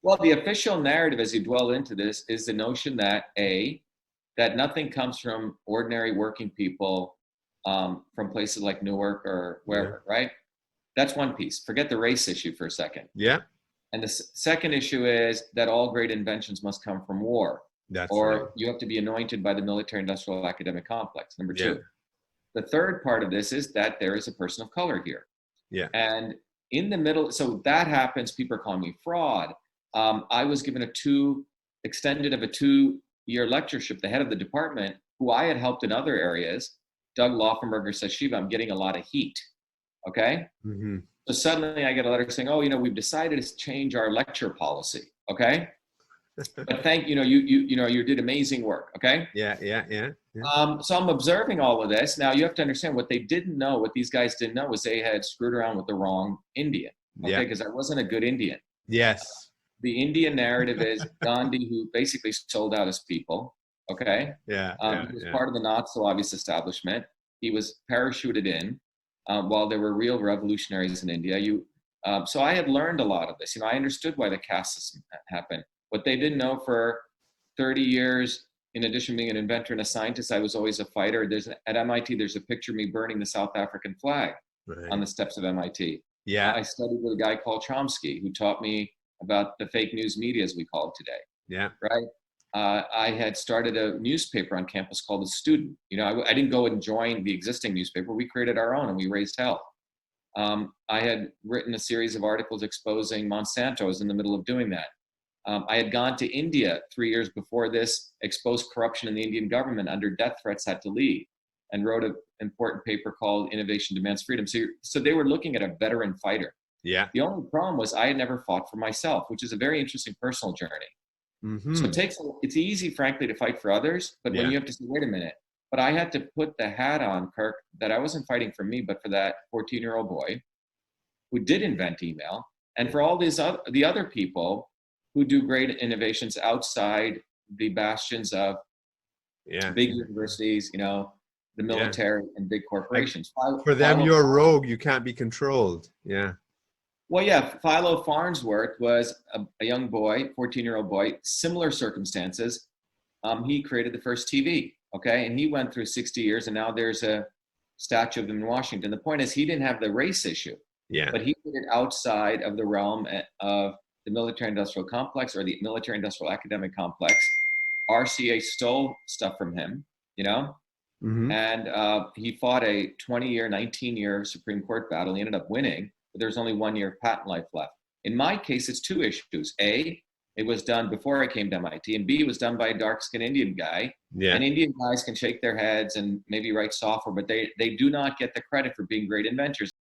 Well, the official narrative as you dwell into this is the notion that that nothing comes from ordinary working people from places like Newark or wherever, right? That's one piece. Forget the race issue for a second. Yeah. And the second issue is that all great inventions must come from war, That's or right. you have to be anointed by the military industrial academic complex. Number Yeah. two. The third part of this is that there is a person of color here. Yeah. And in the middle, so that happens, people are calling me fraud. I was given extended of a 2-year lectureship, the head of the department, who I had helped in other areas, Doug Laufenberger, says, Shiva, I'm getting a lot of heat. Okay. Mm-hmm. So suddenly I get a letter saying, oh, we've decided to change our lecture policy. Okay. But you did amazing work. Okay. Yeah. So I'm observing all of this. Now you have to understand what they didn't know, what these guys didn't know was they had screwed around with the wrong Indian. Okay. Because I wasn't a good Indian. Yes. The Indian narrative is Gandhi, who basically sold out his people. Okay. He was part of the not so obvious establishment. He was parachuted in while there were real revolutionaries in India. So I had learned a lot of this. I understood why the caste system happened. What they didn't know for 30 years, in addition to being an inventor and a scientist, I was always a fighter. At MIT, there's a picture of me burning the South African flag on the steps of MIT. Yeah. I studied with a guy called Chomsky, who taught me about the fake news media, as we call it today. Yeah. Right. I had started a newspaper on campus called The Student. I didn't go and join the existing newspaper. We created our own and we raised hell. I had written a series of articles exposing Monsanto. I was in the middle of doing that. I had gone to India 3 years before this, exposed corruption in the Indian government, under death threats, had to leave, and wrote an important paper called Innovation Demands Freedom. So they were looking at a veteran fighter. Yeah. The only problem was I had never fought for myself, which is a very interesting personal journey. Mm-hmm. So it's easy, frankly, to fight for others, but when you have to say, wait a minute, but I had to put the hat on, Kirk, that I wasn't fighting for me, but for that 14-year-old boy who did invent email, and for all the other people who do great innovations outside the bastions of big universities, the military and big corporations. For them, you're a rogue. You can't be controlled. Yeah. Well, yeah, Philo Farnsworth was a young boy, 14-year-old boy, similar circumstances. He created the first TV, okay? And he went through 60 years, and now there's a statue of him in Washington. The point is, he didn't have the race issue, but he did it outside of the realm of the military-industrial complex or the military-industrial academic complex. RCA stole stuff from him, Mm-hmm. and he fought a 20-year, 19-year Supreme Court battle. He ended up winning, but there's only 1 year patent life left. In my case, it's two issues. A, it was done before I came to MIT, and B, it was done by a dark-skinned Indian guy. Yeah. And Indian guys can shake their heads and maybe write software, but they do not get the credit for being great inventors.